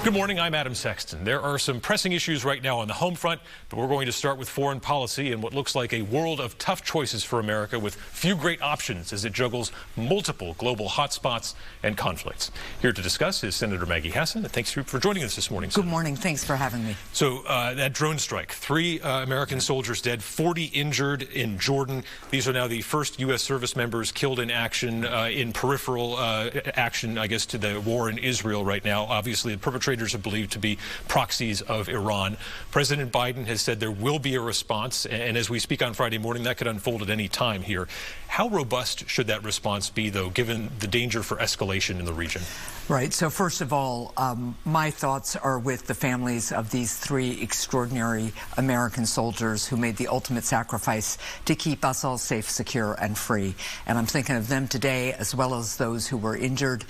Good morning, I'm Adam Sexton. There are some pressing issues right now on the home front, but we're going to start with foreign policy and what looks like a world of tough choices for America with few great options as it juggles multiple global hotspots and conflicts. Here to discuss is Senator Maggie Hassan. Thanks for joining us this morning, Good morning. Thanks for having me. So that drone strike, 3 American soldiers dead, 40 injured in Jordan. These are now the first U.S. service members killed in action, in peripheral action, I guess, to the war in Israel right now. Obviously, the perpetrators are believed to be proxies of Iran. President Biden has said there will be a response, and as we speak on Friday morning, that could unfold at any time here. How robust should that response be, though, given the danger for escalation in the region? Right. So first of all, my thoughts are with the families of these 3 extraordinary American soldiers who made the ultimate sacrifice to keep us all safe, secure, and free. And I'm thinking of them today, as well as those who were injured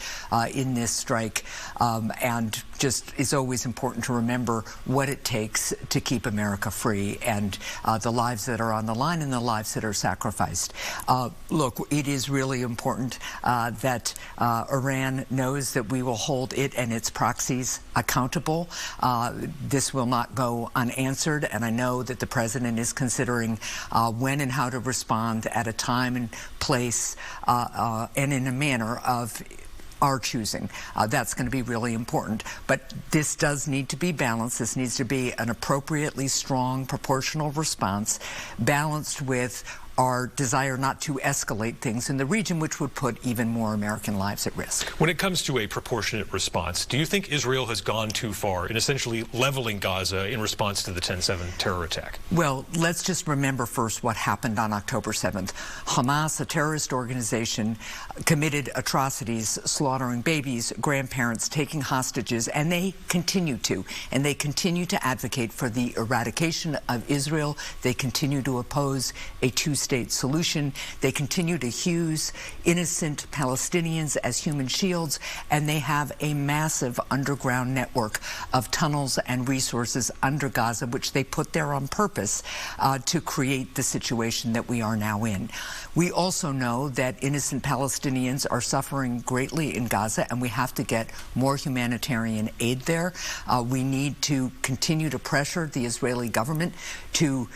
in this strike. And just it's always important to remember what it takes to keep America free, and the lives that are on the line and the lives that are sacrificed. Look, it is really important that Iran knows that we will hold it and its proxies accountable. This will not go unanswered, and I know that the president is considering when and how to respond at a time and place and in a manner of our choosing. That's going to be really important. But this does need to be balanced. This needs to be an appropriately strong, proportional response, balanced with our desire not to escalate things in the region, which would put even more American lives at risk. When it comes to a proportionate response, do you think Israel has gone too far in essentially leveling Gaza in response to the 10/7 terror attack? Well, let's just remember first what happened on October 7th. Hamas, a terrorist organization, committed atrocities, slaughtering babies, grandparents, taking hostages, and they continue to. And they continue to advocate for the eradication of Israel. They continue to oppose a two-state solution. They continue to use innocent Palestinians as human shields, and they have a massive underground network of tunnels and resources under Gaza, which they put there on purpose to create the situation that we are now in. We also know that innocent Palestinians are suffering greatly in Gaza, and we have to get more humanitarian aid there. We need to continue to pressure the Israeli government to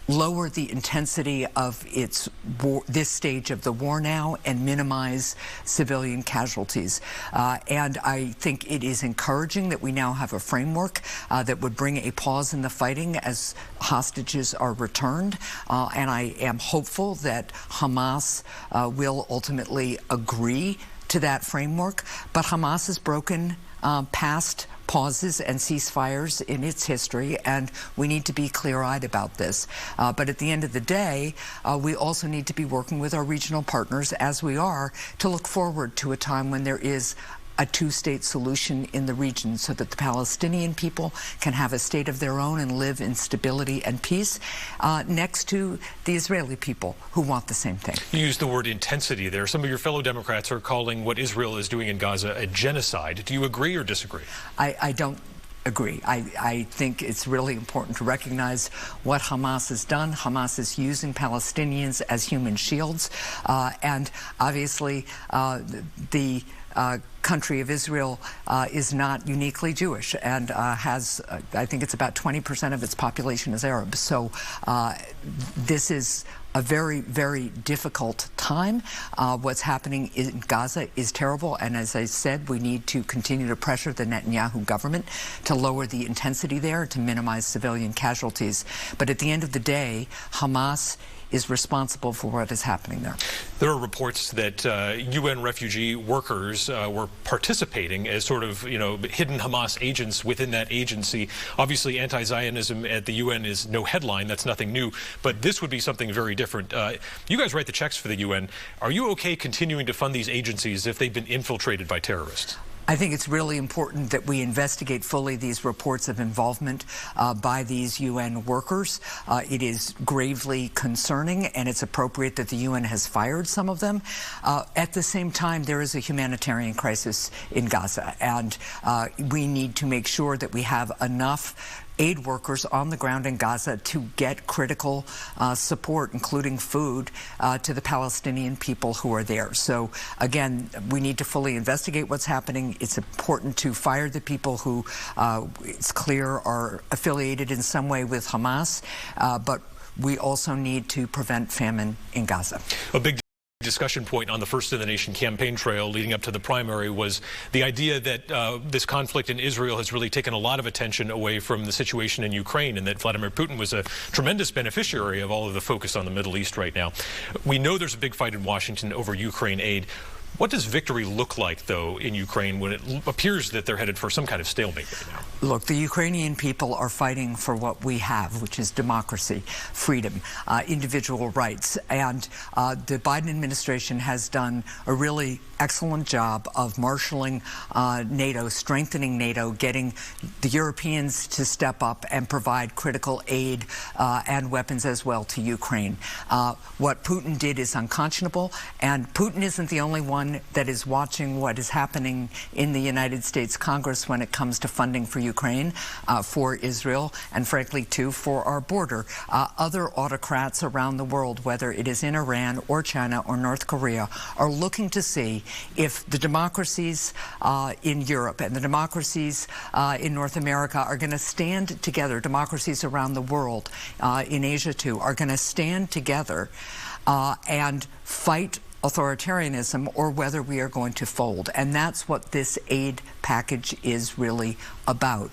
lower the intensity of its war, this stage of the war now, and minimize civilian casualties. And I think it is encouraging that we now have a framework that would bring a pause in the fighting as hostages are returned. And I am hopeful that Hamas will ultimately agree to that framework. But Hamas has broken past pauses and ceasefires in its history, and we need to be clear-eyed about this. But at the end of the day, we also need to be working with our regional partners, as we are, to look forward to a time when there is a two-state solution in the region so that the Palestinian people can have a state of their own and live in stability and peace next to the Israeli people who want the same thing. You used the word intensity there. Some of your fellow Democrats are calling what Israel is doing in Gaza a genocide. Do you agree or disagree? I don't agree. I think it's really important to recognize what Hamas has done. Hamas is using Palestinians as human shields, and obviously the country of Israel is not uniquely Jewish, and has, I think it's about 20% of its population is Arab. So this is a very, very difficult time. What's happening in Gaza is terrible, and as I said, we need to continue to pressure the Netanyahu government to lower the intensity there, to minimize civilian casualties. But at the end of the day, Hamas is responsible for what is happening there. There are reports that UN refugee workers were participating as sort of, hidden Hamas agents within that agency. Obviously, anti-Zionism at the UN is no headline. That's nothing new. But this would be something very different. You guys write the checks for the UN. Are you okay continuing to fund these agencies if they've been infiltrated by terrorists? I think it's really important that we investigate fully these reports of involvement by these UN workers. It is gravely concerning, and it's appropriate that the UN has fired some of them. At the same time, there is a humanitarian crisis in Gaza, and we need to make sure that we have enough aid workers on the ground in Gaza to get critical support, including food, to the Palestinian people who are there. So again, we need to fully investigate what's happening. It's important to fire the people who it's clear are affiliated in some way with Hamas, but we also need to prevent famine in Gaza. A big discussion point on the First in the Nation campaign trail leading up to the primary was the idea that this conflict in Israel has really taken a lot of attention away from the situation in Ukraine, and that Vladimir Putin was a tremendous beneficiary of all of the focus on the Middle East right now. We know there's a big fight in Washington over Ukraine aid. What does victory look like, though, in Ukraine when it appears that they're headed for some kind of stalemate right now? Look, the Ukrainian people are fighting for what we have, which is democracy, freedom, individual rights. And the Biden administration has done a really excellent job of marshaling NATO, strengthening NATO, getting the Europeans to step up and provide critical aid and weapons as well to Ukraine. What Putin did is unconscionable, and Putin isn't the only one that is watching what is happening in the United States Congress when it comes to funding for Ukraine, for Israel, and frankly, too, for our border. Other autocrats around the world, whether it is in Iran or China or North Korea, are looking to see if the democracies in Europe and the democracies in North America are going to stand together, democracies around the world, in Asia too, are going to stand together and fight authoritarianism, or whether we are going to fold. And that's what this aid package is really about.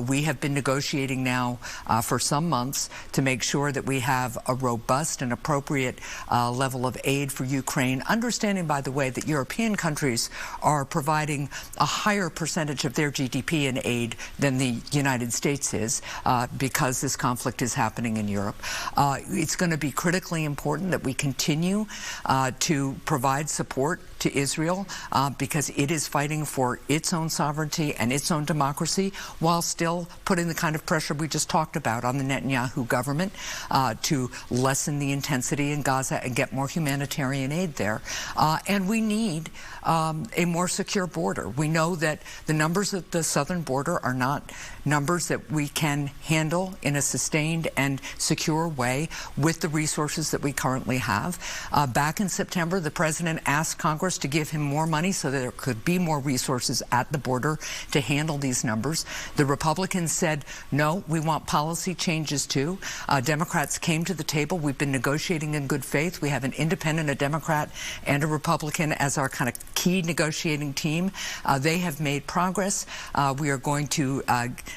We have been negotiating now for some months to make sure that we have a robust and appropriate level of aid for Ukraine, understanding, by the way, that European countries are providing a higher percentage of their GDP in aid than the United States is, because this conflict is happening in Europe. It's going to be critically important that we continue to provide support to Israel, because it is fighting for its own sovereignty and its own democracy, while still putting the kind of pressure we just talked about on the Netanyahu government to lessen the intensity in Gaza and get more humanitarian aid there. And we need a more secure border. We know that the numbers at the southern border are not numbers that we can handle in a sustained and secure way with the resources that we currently have. Back in September, the president asked Congress to give him more money so that there could be more resources at the border to handle these numbers. The Republicans said, no, we want policy changes too. Democrats came to the table. We've been negotiating in good faith. We have an independent, a Democrat, and a Republican as our kind of key negotiating team. They have made progress. We are going to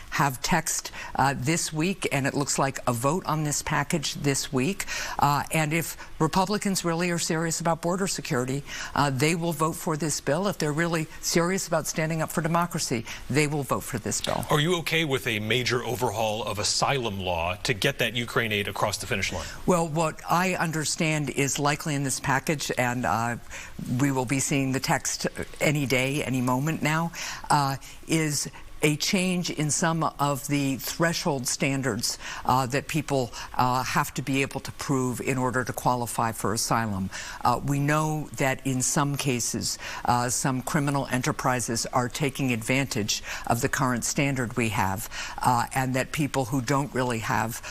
have text this week, and it looks like a vote on this package this week. And if Republicans really are serious about border security, they will vote for this bill. If they're really serious about standing up for democracy, they will vote for this bill. Are you okay with a major overhaul of asylum law to get that Ukraine aid across the finish line? Well, what I understand is likely in this package, and we will be seeing the text any day, any moment now, is a change in some of the threshold standards that people have to be able to prove in order to qualify for asylum. We know that in some cases, some criminal enterprises are taking advantage of the current standard we have, and that people who don't really have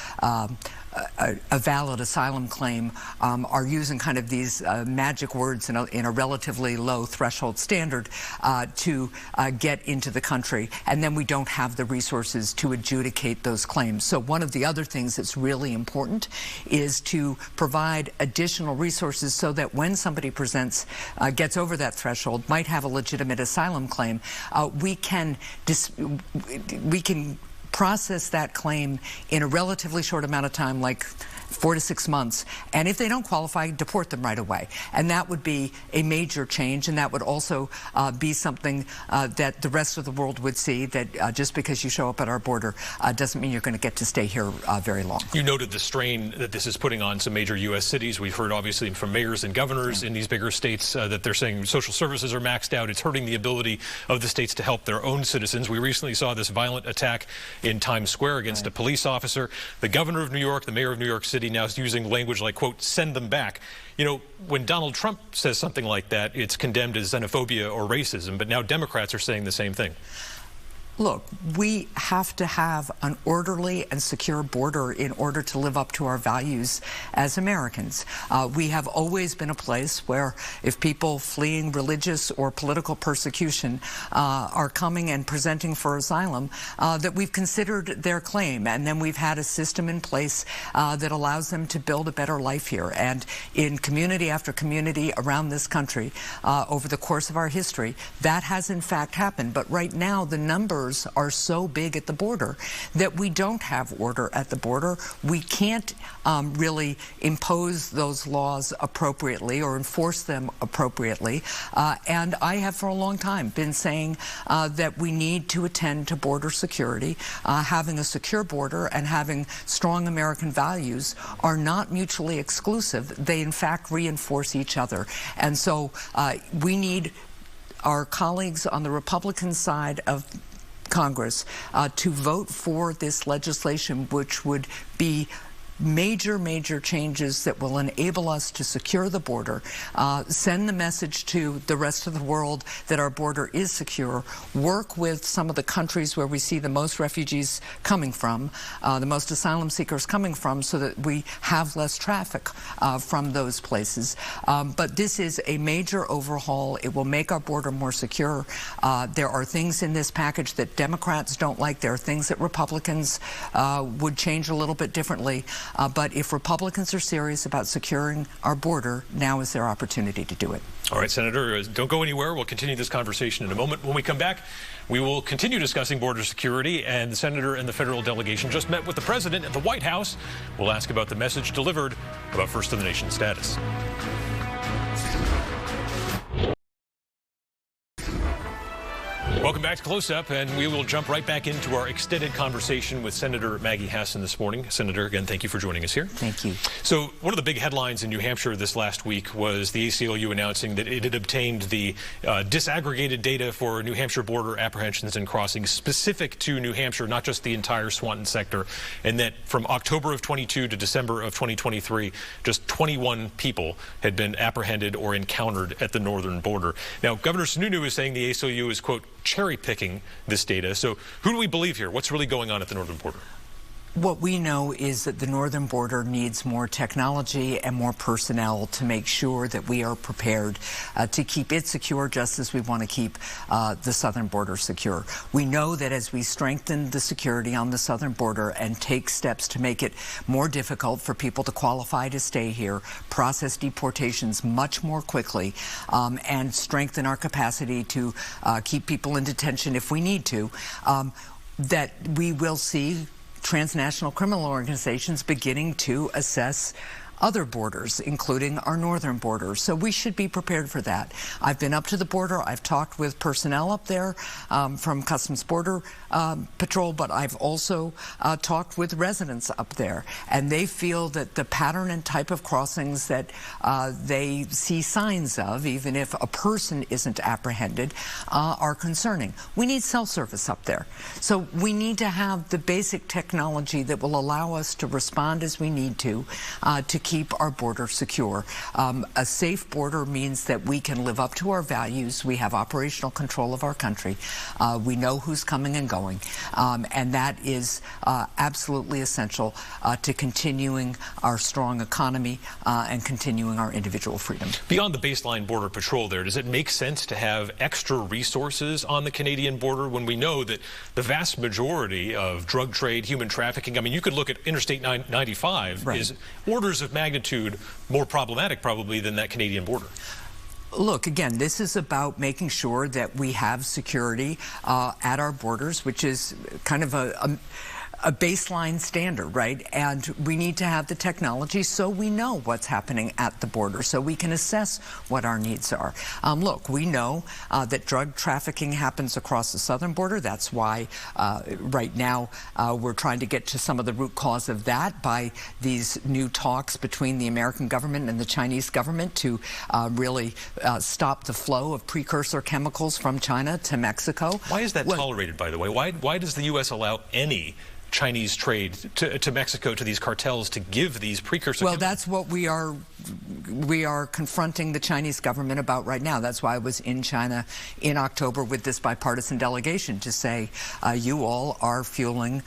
a valid asylum claim are using kind of these magic words in a relatively low threshold standard to get into the country, and then we don't have the resources to adjudicate those claims. So one of the other things that's really important is to provide additional resources so that when somebody gets over that threshold, might have a legitimate asylum claim, we can process that claim in a relatively short amount of time, like 4 to 6 months, and if they don't qualify, deport them right away. And that would be a major change, and that would also be something that the rest of the world would see, that just because you show up at our border doesn't mean you're going to get to stay here very long. You noted the strain that this is putting on some major U.S. cities. We've heard obviously from mayors and governors in these bigger states that they're saying social services are maxed out. It's hurting the ability of the states to help their own citizens. We recently saw this violent attack in Times Square against a police officer. The governor of New York, the mayor of New York City, now is using language like, quote, send them back. You know, when Donald Trump says something like that, it's condemned as xenophobia or racism, but now Democrats are saying the same thing. Look, we have to have an orderly and secure border in order to live up to our values as Americans. We have always been a place where if people fleeing religious or political persecution are coming and presenting for asylum, that we've considered their claim, and then we've had a system in place that allows them to build a better life here. And in community after community around this country, over the course of our history, that has in fact happened. But right now, the numbers are so big at the border that we don't have order at the border. We can't really impose those laws appropriately or enforce them appropriately. And I have for a long time been saying that we need to attend to border security. Having a secure border and having strong American values are not mutually exclusive. They in fact reinforce each other. And so we need our colleagues on the Republican side of Congress to vote for this legislation, which would be major changes that will enable us to secure the border, send the message to the rest of the world that our border is secure, work with some of the countries where we see the most refugees coming from, the most asylum seekers coming from, so that we have less traffic from those places. But this is a major overhaul. It will make our border more secure. There are things in this package that Democrats don't like. There are things that Republicans would change a little bit differently. But if Republicans are serious about securing our border, now is their opportunity to do it. All right, Senator, don't go anywhere. We'll continue this conversation in a moment. When we come back, we will continue discussing border security, and the Senator and the federal delegation just met with the President at the White House. We'll ask about the message delivered about first-in-the-nation status. Welcome back to Close-Up, and we will jump right back into our extended conversation with Senator Maggie Hassan this morning. Senator, again, thank you for joining us here. Thank you. So one of the big headlines in New Hampshire this last week was the ACLU announcing that it had obtained the disaggregated data for New Hampshire border apprehensions and crossings specific to New Hampshire, not just the entire Swanton sector, and that from October of 22 to December of 2023, just 21 people had been apprehended or encountered at the northern border. Now, Governor Sununu is saying the ACLU is, quote, cherry-picking this data. So who do we believe here? What's really going on at the northern border? What we know is that the northern border needs more technology and more personnel to make sure that we are prepared to keep it secure, just as we want to keep the southern border secure. We know that as we strengthen the security on the southern border and take steps to make it more difficult for people to qualify to stay here, process deportations much more quickly, and strengthen our capacity to keep people in detention if we need to, that we will see transnational criminal organizations beginning to assess other borders, including our northern border. So we should be prepared for that. I've been up to the border. I've talked with personnel up there from Customs Border Patrol, but I've also talked with residents up there. And they feel that the pattern and type of crossings that they see signs of, even if a person isn't apprehended, are concerning. We need cell service up there. So we need to have the basic technology that will allow us to respond as we need to keep our border secure. A safe border means that we can live up to our values. We have operational control of our country. We know who's coming and going. And that is absolutely essential to continuing our strong economy and continuing our individual freedom. Beyond the baseline border patrol there, does it make sense to have extra resources on the Canadian border when we know that the vast majority of drug trade, human trafficking, I mean, you could look at Interstate 95 right. is orders of magnitude more problematic probably than that Canadian border. Look, again, this is about making sure that we have security at our borders, which is kind of a baseline standard, right? And we need to have the technology so we know what's happening at the border, so we can assess what our needs are. Look, we know that drug trafficking happens across the southern border. That's why right now we're trying to get to some of the root cause of that by these new talks between the American government and the Chinese government to really stop the flow of precursor chemicals from China to Mexico. Why is that tolerated, by the way? Why does the U.S. allow any Chinese trade to Mexico, to these cartels, to give these precursor. Well, that's what we are confronting the Chinese government about right now. That's why I was in China in October with this bipartisan delegation to say, you all are fueling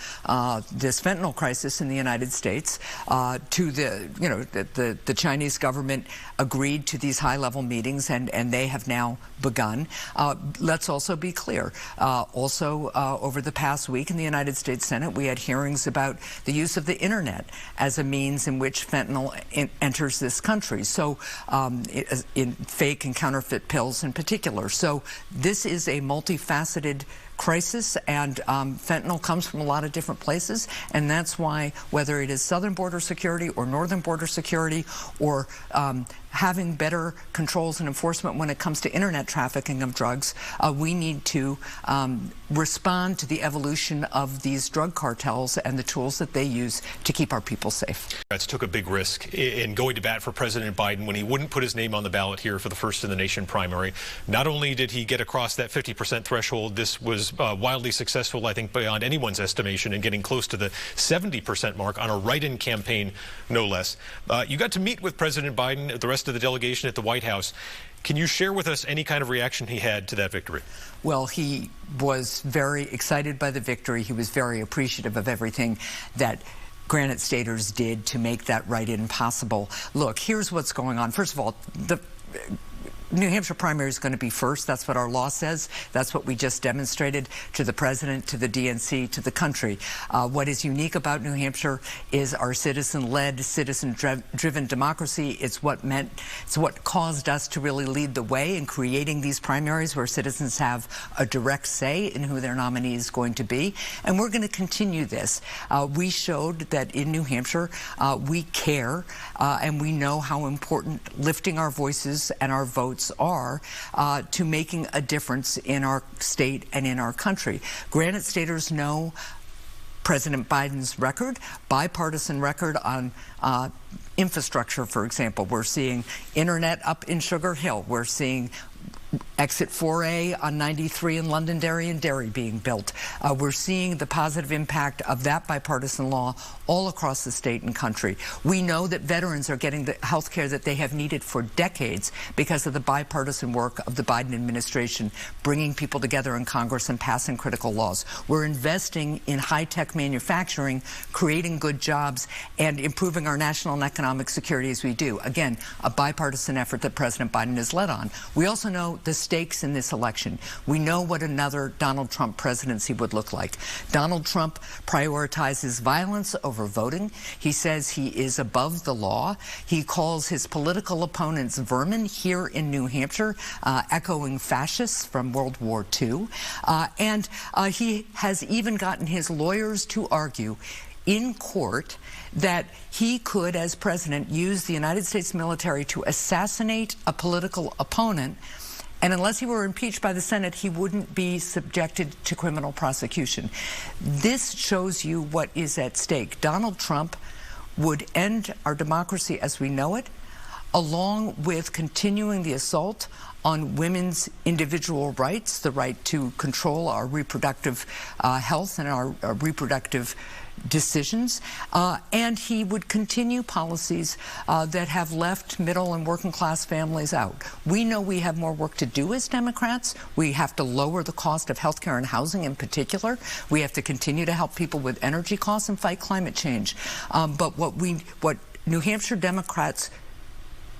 this fentanyl crisis in the United States. To the Chinese government agreed to these high-level meetings, and they have now begun. Let's also be clear. Over the past week in the United States Senate, we had hearings about the use of the internet as a means in which fentanyl enters this country. So in fake and counterfeit pills in particular. So this is a multifaceted crisis, and fentanyl comes from a lot of different places, and that's why, whether it is southern border security or northern border security, or having better controls and enforcement when it comes to internet trafficking of drugs, we need to respond to the evolution of these drug cartels and the tools that they use to keep our people safe. Democrats took a big risk in going to bat for President Biden when he wouldn't put his name on the ballot here for the first in the nation primary. Not only did he get across that 50% threshold, this was wildly successful, I think, beyond anyone's estimation, in getting close to the 70% mark on a write-in campaign, no less. You got to meet with President Biden, the rest of the delegation at the White House. Can you share with us any kind of reaction he had to that victory? Well, he was very excited by the victory. He was very appreciative of everything that Granite Staters did to make that write-in possible. Look, here's what's going on. First of all, the New Hampshire primary is going to be first. That's what our law says. That's what we just demonstrated to the president, to the DNC, to the country. What is unique about New Hampshire is our citizen-led, citizen-driven democracy. It's what caused us to really lead the way in creating these primaries where citizens have a direct say in who their nominee is going to be. And we're going to continue this. We showed that in New Hampshire, we care and we know how important lifting our voices and our votes are to making a difference in our state and in our country. Granite Staters know President Biden's record, bipartisan record on infrastructure, for example. We're seeing internet up in Sugar Hill. We're seeing Exit 4A on 93 in Londonderry and Derry being built. We're seeing the positive impact of that bipartisan law all across the state and country. We know that veterans are getting the health care that they have needed for decades because of the bipartisan work of the Biden administration, bringing people together in Congress and passing critical laws. We're investing in high-tech manufacturing, creating good jobs, and improving our national and economic security as we do. Again, a bipartisan effort that President Biden has led on. We also know the stakes in this election. We know what another Donald Trump presidency would look like. Donald Trump prioritizes violence over voting. He says he is above the law. He calls his political opponents vermin here in New Hampshire, echoing fascists from World War II. And he has even gotten his lawyers to argue in court that he could, as president, use the United States military to assassinate a political opponent, and unless he were impeached by the Senate, he wouldn't be subjected to criminal prosecution. This shows you what is at stake. Donald Trump would end our democracy as we know it, along with continuing the assault on women's individual rights, the right to control our reproductive health and our reproductive decisions, and he would continue policies that have left middle and working class families out. We know we have more work to do as Democrats. We have to lower the cost of health care and housing in particular. We have to continue to help people with energy costs and fight climate change. But what New Hampshire Democrats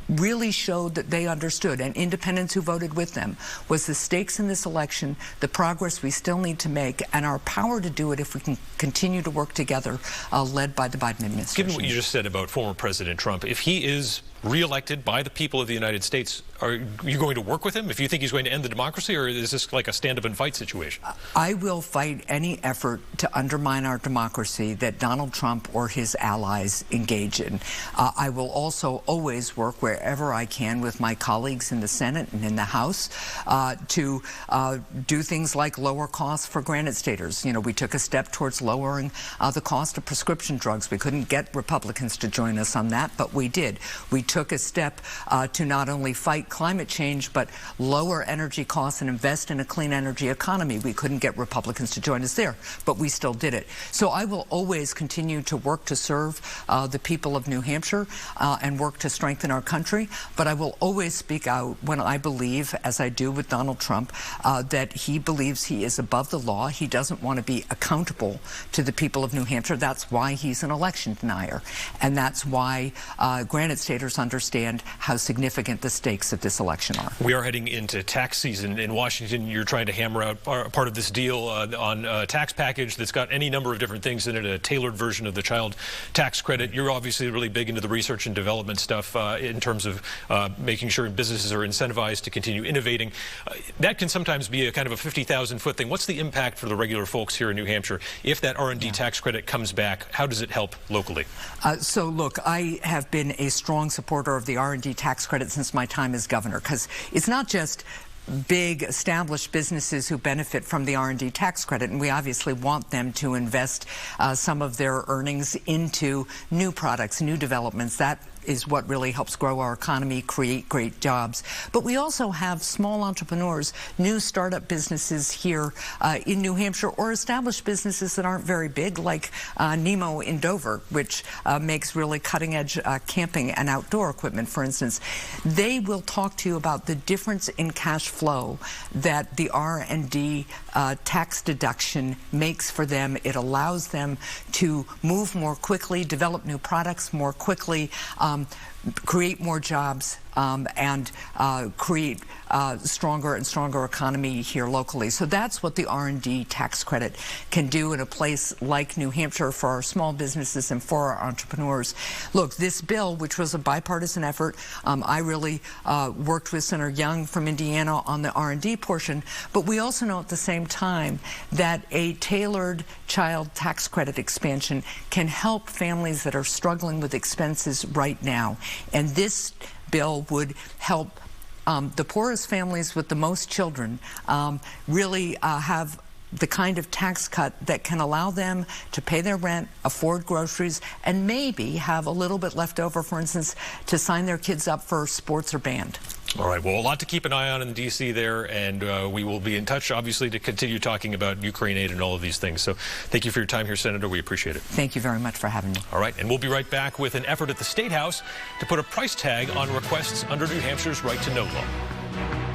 really showed that they understood, and independents who voted with them, was the stakes in this election, the progress we still need to make, and our power to do it if we can continue to work together, led by the Biden administration. Given what you just said about former President Trump, if he is reelected by the people of the United States, are you going to work with him if you think he's going to end the democracy, or is this like a stand-up and fight situation? I will fight any effort to undermine our democracy that Donald Trump or his allies engage in. I will also always work wherever I can with my colleagues in the Senate and in the House to do things like lower costs for Granite Staters. You know, we took a step towards lowering the cost of prescription drugs. We couldn't get Republicans to join us on that, but we did. We took a step to not only fight climate change, but lower energy costs and invest in a clean energy economy. We couldn't get Republicans to join us there, but we still did it. So I will always continue to work to serve the people of New Hampshire and work to strengthen our country. But I will always speak out when I believe, as I do with Donald Trump, that he believes he is above the law. He doesn't want to be accountable to the people of New Hampshire. That's why he's an election denier. And that's why Granite Staters understand how significant the stakes of this election are. We are heading into tax season in Washington. You're trying to hammer out part of this deal on a tax package that's got any number of different things in it, a tailored version of the child tax credit. You're obviously really big into the research and development stuff in terms of making sure businesses are incentivized to continue innovating. That can sometimes be a kind of a 50,000-foot thing. What's the impact for the regular folks here in New Hampshire if that R&D tax credit comes back? How does it help locally? So look, I have been a strong supporter of the R&D tax credit since my time as governor, because it's not just big established businesses who benefit from the R&D tax credit, and we obviously want them to invest some of their earnings into new products, new developments. That is what really helps grow our economy, create great jobs. But we also have small entrepreneurs, new startup businesses here in New Hampshire, or established businesses that aren't very big, like Nemo in Dover, which makes really cutting-edge camping and outdoor equipment, for instance. They will talk to you about the difference in cash flow that the R&D tax deduction makes for them. It allows them to move more quickly, develop new products more quickly, create more jobs, and create stronger and stronger economy here locally. So that's what the R&D tax credit can do in a place like New Hampshire for our small businesses and for our entrepreneurs. Look, this bill, which was a bipartisan effort, I really worked with Senator Young from Indiana on the R&D portion, but we also know at the same time that a tailored child tax credit expansion can help families that are struggling with expenses right now. And this bill would help the poorest families with the most children really have the kind of tax cut that can allow them to pay their rent, afford groceries, and maybe have a little bit left over, for instance, to sign their kids up for sports or band. All right, well, a lot to keep an eye on in D.C. there, and we will be in touch, obviously, to continue talking about Ukraine aid and all of these things. So thank you for your time here, Senator. We appreciate it. Thank you very much for having me. All right, and we'll be right back with an effort at the State House to put a price tag on requests under New Hampshire's right to know law.